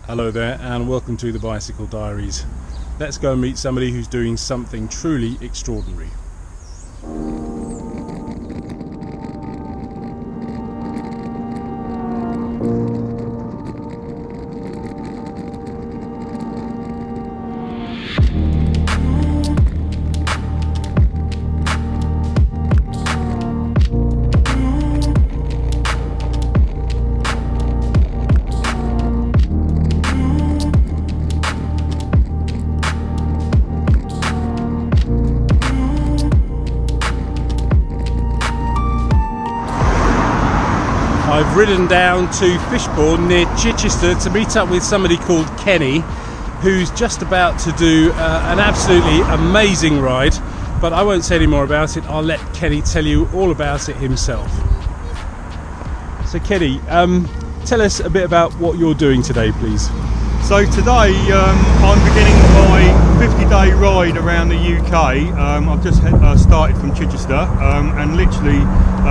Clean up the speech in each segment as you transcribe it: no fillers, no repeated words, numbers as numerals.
Hello there and welcome to the Bicycle Diaries. Let's go and meet somebody who's doing something truly extraordinary. I've ridden down to Fishbourne near Chichester to meet up with somebody called Kenny, who's just about to do an absolutely amazing ride, but I won't say any more about it. I'll let Kenny tell you all about it himself. So Kenny, tell us a bit about what you're doing today, please. So today I'm beginning my 50-day ride around the UK. I've just started from Chichester and literally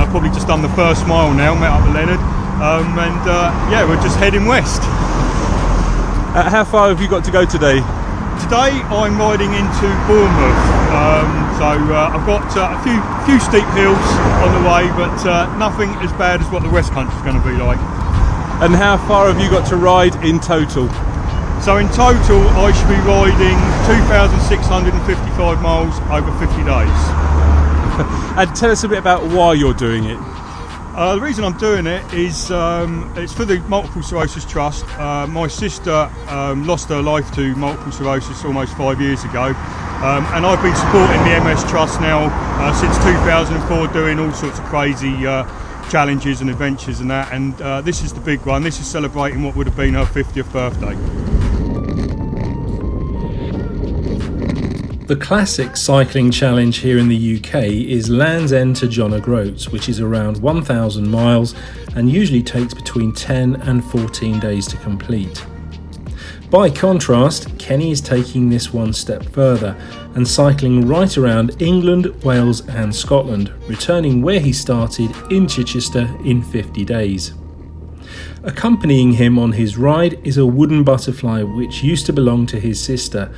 probably just done the first mile now, met up with Leonard, yeah, we're just heading west. How far have you got to go today? Today I'm riding into Bournemouth, I've got a few steep hills on the way, but nothing as bad as what the West Country is going to be like. And how far have you got to ride in total? So in total I should be riding 2,655 miles over 50 days. And tell us a bit about why you're doing it. The reason I'm doing it is it's for the Multiple Sclerosis Trust. My sister lost her life to multiple sclerosis almost 5 years ago, and I've been supporting the MS Trust now since 2004, doing all sorts of crazy challenges and adventures and that, and this is the big one. This is celebrating what would have been her 50th birthday. The classic cycling challenge here in the UK is Land's End to John O'Groats, which is around 1,000 miles and usually takes between 10 and 14 days to complete. By contrast, Kenny is taking this one step further and cycling right around England, Wales and Scotland, returning where he started in Chichester in 50 days. Accompanying him on his ride is a wooden butterfly which used to belong to his sister,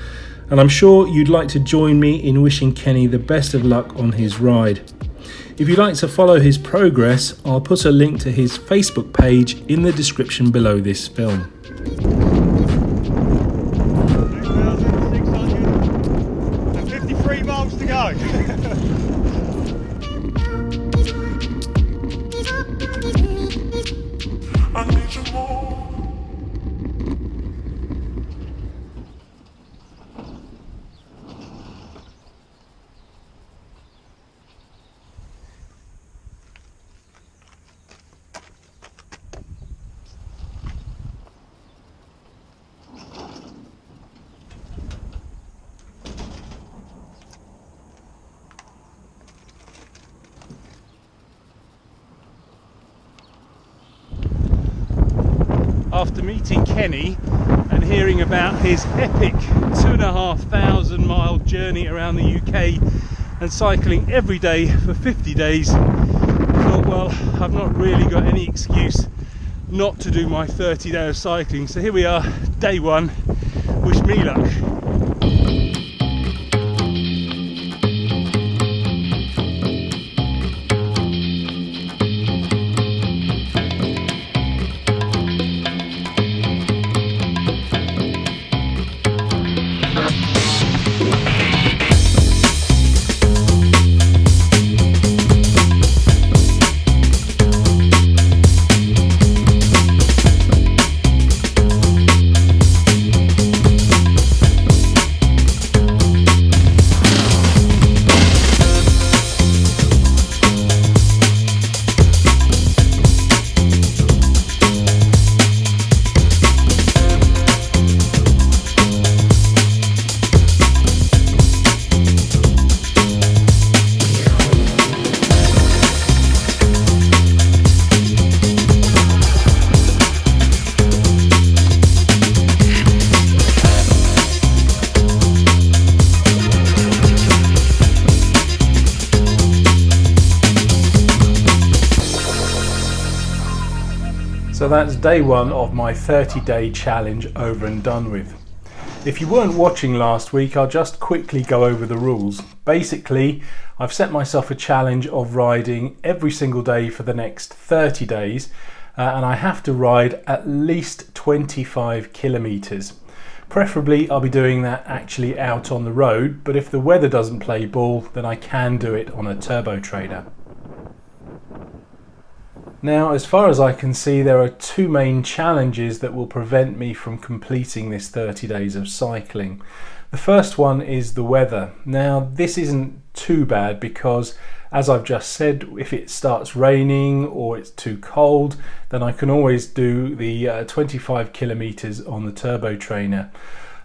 and I'm sure you'd like to join me in wishing Kenny the best of luck on his ride. If you'd like to follow his progress, I'll put a link to his Facebook page in the description below this film. 2,653 miles to go. I need you more. After meeting Kenny and hearing about his epic 2,500 mile journey around the UK and cycling every day for 50 days, I thought, well, I've not really got any excuse not to do my 30 days of cycling. So here we are, day one. Wish me luck. So that's day one of my 30-day challenge over and done with. If you weren't watching last week, I'll just quickly go over the rules. Basically, I've set myself a challenge of riding every single day for the next 30 days, and I have to ride at least 25 kilometers. Preferably, I'll be doing that actually out on the road, but if the weather doesn't play ball, then I can do it on a turbo trainer. Now, as far as I can see, there are two main challenges that will prevent me from completing this 30 days of cycling. The first one is the weather. Now, this isn't too bad because, as I've just said, if it starts raining or it's too cold, then I can always do the 25 kilometers on the turbo trainer.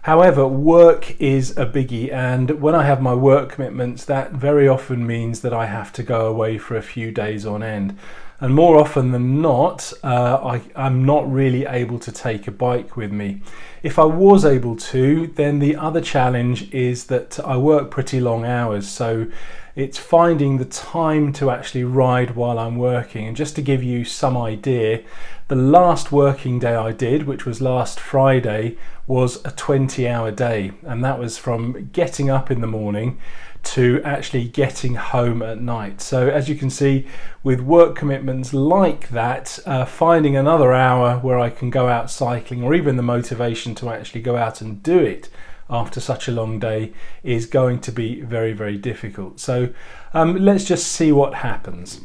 However, work is a biggie, and when I have my work commitments, that very often means that I have to go away for a few days on end. And more often than not, I'm not really able to take a bike with me. If I was able to, then the other challenge is that I work pretty long hours, so it's finding the time to actually ride while I'm working. And just to give you some idea, the last working day I did, which was last Friday, was a 20-hour day, and that was from getting up in the morning to actually getting home at night. So as you can see, with work commitments like that, finding another hour where I can go out cycling, or even the motivation to actually go out and do it after such a long day, is going to be very, very difficult. So let's just see what happens.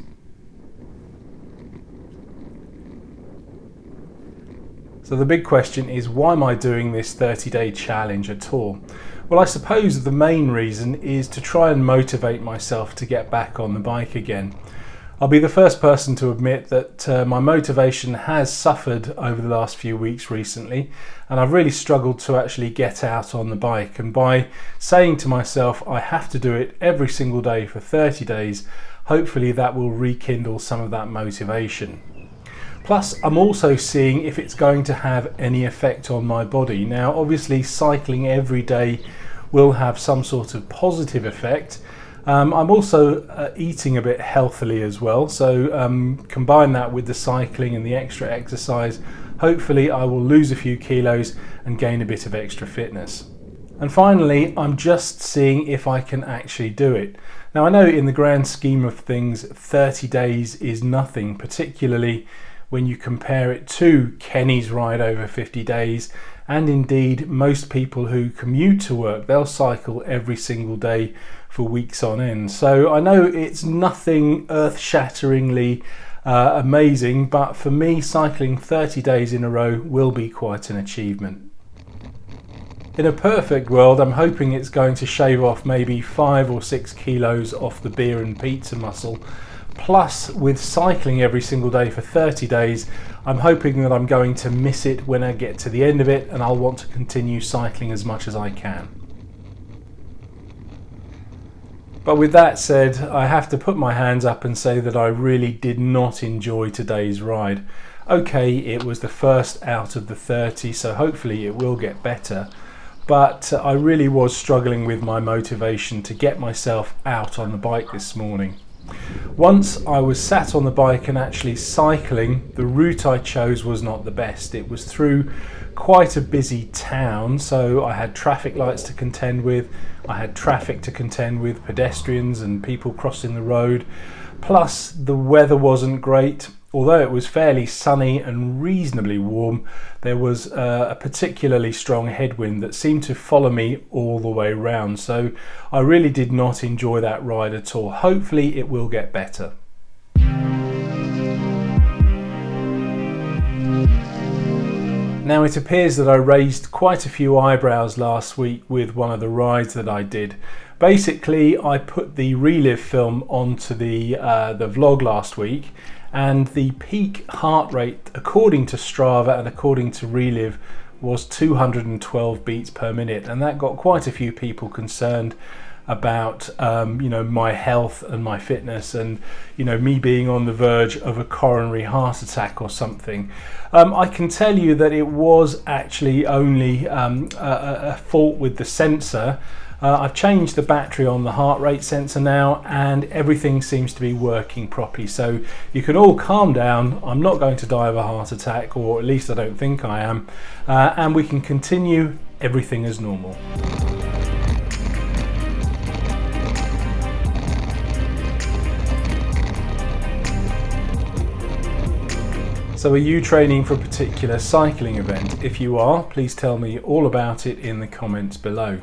So the big question is, why am I doing this 30-day challenge at all? Well, I suppose the main reason is to try and motivate myself to get back on the bike again. I'll be the first person to admit that my motivation has suffered over the last few weeks recently, and I've really struggled to actually get out on the bike. And by saying to myself I have to do it every single day for 30 days, hopefully that will rekindle some of that motivation. Plus, I'm also seeing if it's going to have any effect on my body. Now, obviously, cycling every day will have some sort of positive effect. I'm also eating a bit healthily as well, so combine that with the cycling and the extra exercise, hopefully I will lose a few kilos and gain a bit of extra fitness. And finally, I'm just seeing if I can actually do it. Now, I know in the grand scheme of things, 30 days is nothing, particularly when you compare it to Kenny's ride over 50 days, and indeed most people who commute to work, they'll cycle every single day for weeks on end. So I know it's nothing earth-shatteringly amazing, but for me, cycling 30 days in a row will be quite an achievement. In a perfect world, I'm hoping it's going to shave off maybe 5 or 6 kilos off the beer and pizza muscle. Plus, with cycling every single day for 30 days, I'm hoping that I'm going to miss it when I get to the end of it, and I'll want to continue cycling as much as I can. But with that said, I have to put my hands up and say that I really did not enjoy today's ride. Okay, it was the first out of the 30, so hopefully it will get better. But I really was struggling with my motivation to get myself out on the bike this morning. Once I was sat on the bike and actually cycling, the route I chose was not the best. It was through quite a busy town, so I had traffic lights to contend with, I had traffic to contend with, pedestrians and people crossing the road, plus the weather wasn't great. Although it was fairly sunny and reasonably warm, there was a particularly strong headwind that seemed to follow me all the way round. So I really did not enjoy that ride at all. Hopefully it will get better. Now, it appears that I raised quite a few eyebrows last week with one of the rides that I did. Basically, I put the Relive film onto the vlog last week, and the peak heart rate, according to Strava and according to Relive, was 212 beats per minute, and that got quite a few people concerned about my health and my fitness, and me being on the verge of a coronary heart attack or something. I can tell you that it was actually only a fault with the sensor. I've changed the battery on the heart rate sensor now, and everything seems to be working properly, so you can all calm down. I'm not going to die of a heart attack, or at least I don't think I am, and we can continue everything as normal. So are you training for a particular cycling event? If you are, please tell me all about it in the comments below.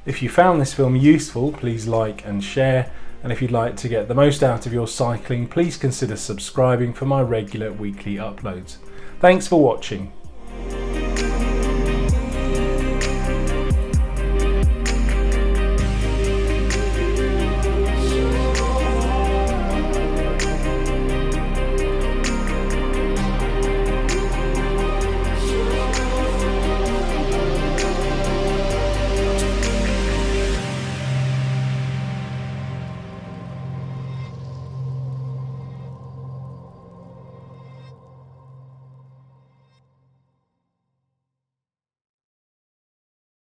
If you found this film useful, please like and share, and if you'd like to get the most out of your cycling, please consider subscribing for my regular weekly uploads. Thanks for watching.